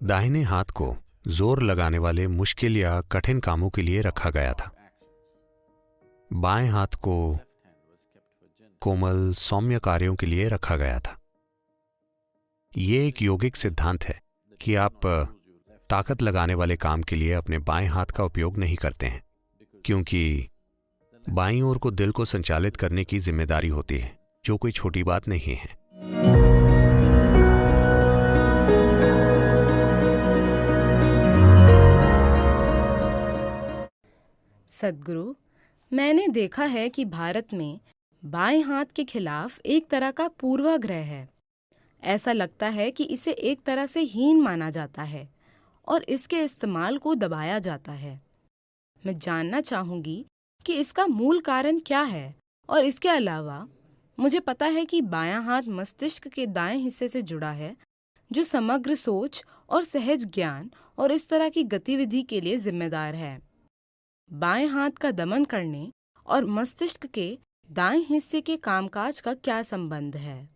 दाहिने हाथ को जोर लगाने वाले मुश्किल या कठिन कामों के लिए रखा गया था। बाएं हाथ को कोमल सौम्य कार्यों के लिए रखा गया था। ये एक योगिक सिद्धांत है कि आप ताकत लगाने वाले काम के लिए अपने बाएं हाथ का उपयोग नहीं करते हैं, क्योंकि बाईं ओर को दिल को संचालित करने की जिम्मेदारी होती है, जो कोई छोटी बात नहीं है। सद्गुरु, मैंने देखा है कि भारत में बाएं हाथ के खिलाफ एक तरह का पूर्वाग्रह है। ऐसा लगता है कि इसे एक तरह से हीन माना जाता है और इसके इस्तेमाल को दबाया जाता है। मैं जानना चाहूंगी कि इसका मूल कारण क्या है, और इसके अलावा मुझे पता है कि बायां हाथ मस्तिष्क के दाएं हिस्से से जुड़ा है, जो समग्र सोच और सहज ज्ञान और इस तरह की गतिविधि के लिए जिम्मेदार है। बाएं हाथ का दमन करने और मस्तिष्क के दाएं हिस्से के कामकाज का क्या संबंध है?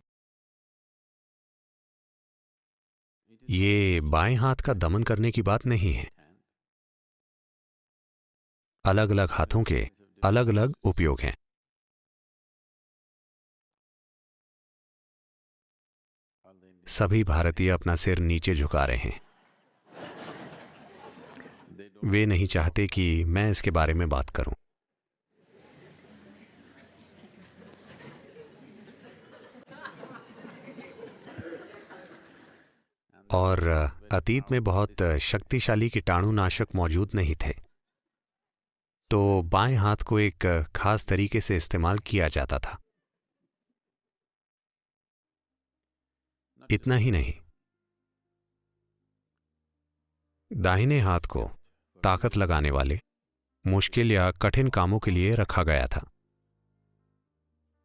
ये बाएं हाथ का दमन करने की बात नहीं है। अलग अलग हाथों के अलग अलग उपयोग हैं। सभी भारतीय अपना सिर नीचे झुका रहे हैं। वे नहीं चाहते कि मैं इसके बारे में बात करूं। और अतीत में बहुत शक्तिशाली कीटाणुनाशक मौजूद नहीं थे, तो बाएं हाथ को एक खास तरीके से इस्तेमाल किया जाता था। इतना ही नहीं, दाहिने हाथ को ताकत लगाने वाले मुश्किल या कठिन कामों के लिए रखा गया था।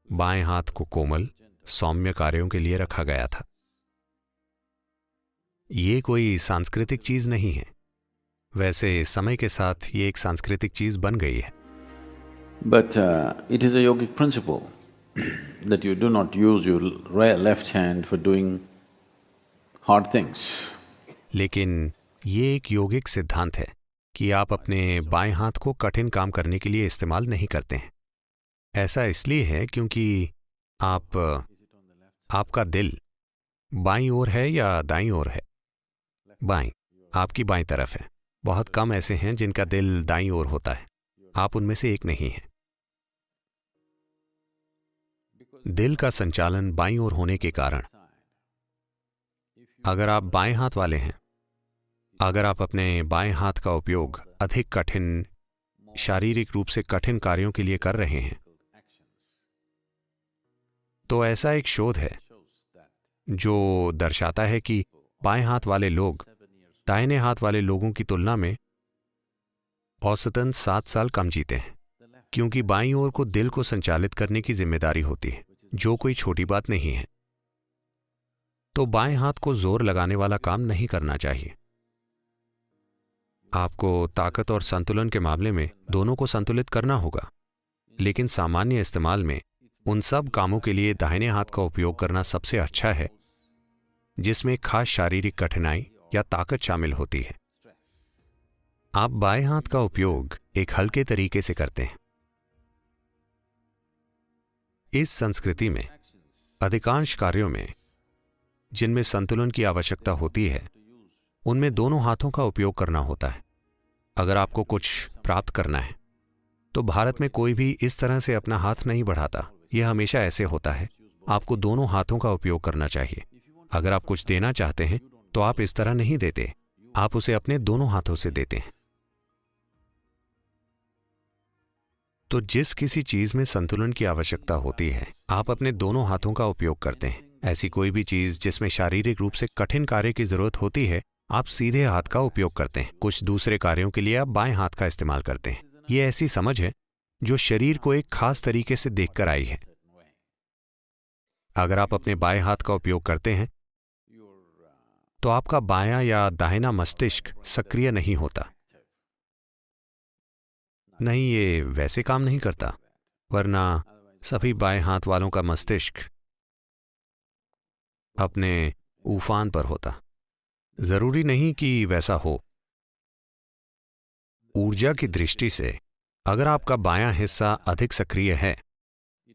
बाएं हाथ को कोमल सौम्य कार्यों के लिए रखा गया था। ये कोई सांस्कृतिक चीज नहीं है। वैसे समय के साथ ये एक सांस्कृतिक चीज बन गई है। But it is a yogic principle that you do not use your left hand for doing hard things. लेकिन ये एक योगिक सिद्धांत है कि आप अपने बाएं हाथ को कठिन काम करने के लिए इस्तेमाल नहीं करते हैं। ऐसा इसलिए है क्योंकि आपका दिल बाईं ओर है या दाईं ओर है? बाईं, आपकी बाईं तरफ है। बहुत कम ऐसे हैं जिनका दिल दाईं ओर होता है। आप उनमें से एक नहीं हैं। दिल का संचालन बाईं ओर होने के कारण अगर आप बाएं हाथ वाले हैं, अगर आप अपने बाएं हाथ का उपयोग अधिक कठिन, शारीरिक रूप से कठिन कार्यों के लिए कर रहे हैं, तो ऐसा एक शोध है जो दर्शाता है कि बाएं हाथ वाले लोग दाहिने हाथ वाले लोगों की तुलना में औसतन 7 साल कम जीते हैं, क्योंकि बाईं ओर को दिल को संचालित करने की जिम्मेदारी होती है, जो कोई छोटी बात नहीं है। तो बाएं हाथ को जोर लगाने वाला काम नहीं करना चाहिए। आपको ताकत और संतुलन के मामले में दोनों को संतुलित करना होगा, लेकिन सामान्य इस्तेमाल में उन सब कामों के लिए दाहिने हाथ का उपयोग करना सबसे अच्छा है जिसमें खास शारीरिक कठिनाई या ताकत शामिल होती है। आप बाएं हाथ का उपयोग एक हल्के तरीके से करते हैं। इस संस्कृति में अधिकांश कार्यों में जिनमें संतुलन की आवश्यकता होती है, उनमें दोनों हाथों का उपयोग करना होता है। अगर आपको कुछ प्राप्त करना है, तो भारत में कोई भी इस तरह से अपना हाथ नहीं बढ़ाता। यह हमेशा ऐसे होता है। आपको दोनों हाथों का उपयोग करना चाहिए। अगर आप कुछ देना चाहते हैं, तो आप इस तरह नहीं देते, आप उसे अपने दोनों हाथों से देते हैं। तो जिस किसी चीज में संतुलन की आवश्यकता होती है, आप अपने दोनों हाथों का उपयोग करते हैं। ऐसी कोई भी चीज जिसमें शारीरिक रूप से कठिन कार्य की जरूरत होती है, आप सीधे हाथ का उपयोग करते हैं। कुछ दूसरे कार्यों के लिए आप बाएं हाथ का इस्तेमाल करते हैं। ये ऐसी समझ है जो शरीर को एक खास तरीके से देखकर आई है। अगर आप अपने बाएं हाथ का उपयोग करते हैं, तो आपका बायां या दाहिना मस्तिष्क सक्रिय नहीं होता। नहीं, ये वैसे काम नहीं करता, वरना सभी बाएं हाथ वालों का मस्तिष्क अपने उफान पर होता। जरूरी नहीं कि वैसा हो। ऊर्जा की दृष्टि से अगर आपका बायां हिस्सा अधिक सक्रिय है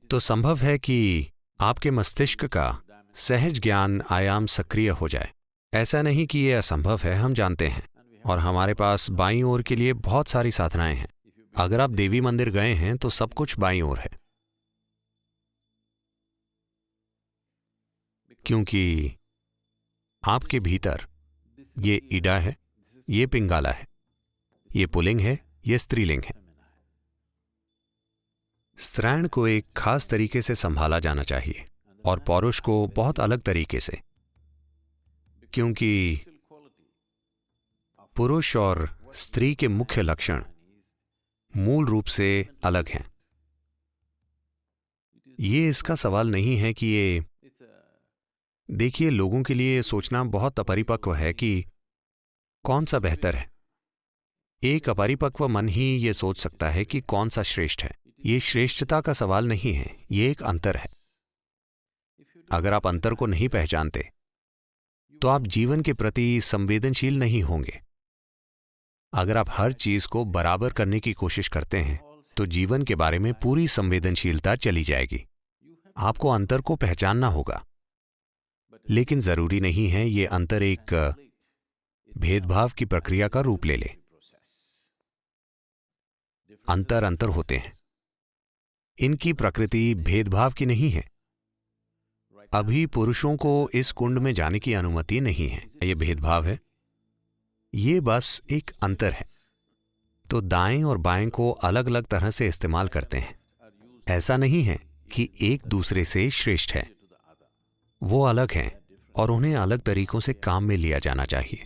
तो संभव है कि आपके मस्तिष्क का सहज ज्ञान आयाम सक्रिय हो जाए। ऐसा नहीं कि यह असंभव है, हम जानते हैं, और हमारे पास बाईं ओर के लिए बहुत सारी साधनाएं हैं। अगर आप देवी मंदिर गए हैं तो सब कुछ बाईं ओर है, क्योंकि आपके भीतर ये ईडा है, ये पिंगाला है, ये पुल्लिंग है, ये स्त्रीलिंग है। स्त्रैण को एक खास तरीके से संभाला जाना चाहिए और पौरुष को बहुत अलग तरीके से, क्योंकि पुरुष और स्त्री के मुख्य लक्षण मूल रूप से अलग हैं। ये इसका सवाल नहीं है कि ये, देखिए, लोगों के लिए सोचना बहुत अपरिपक्व है कि कौन सा बेहतर है। एक अपरिपक्व मन ही ये सोच सकता है कि कौन सा श्रेष्ठ है। ये श्रेष्ठता का सवाल नहीं है, ये एक अंतर है। अगर आप अंतर को नहीं पहचानते तो आप जीवन के प्रति संवेदनशील नहीं होंगे। अगर आप हर चीज को बराबर करने की कोशिश करते हैं तो जीवन के बारे में पूरी संवेदनशीलता चली जाएगी। आपको अंतर को पहचानना होगा, लेकिन जरूरी नहीं है ये अंतर एक भेदभाव की प्रक्रिया का रूप ले ले। अंतर अंतर होते हैं, इनकी प्रकृति भेदभाव की नहीं है। अभी पुरुषों को इस कुंड में जाने की अनुमति नहीं है, यह भेदभाव है, ये बस एक अंतर है। तो दाएं और बाएं को अलग अलग तरह से इस्तेमाल करते हैं। ऐसा नहीं है कि एक दूसरे से श्रेष्ठ है, वो अलग हैं और उन्हें अलग तरीकों से काम में लिया जाना चाहिए।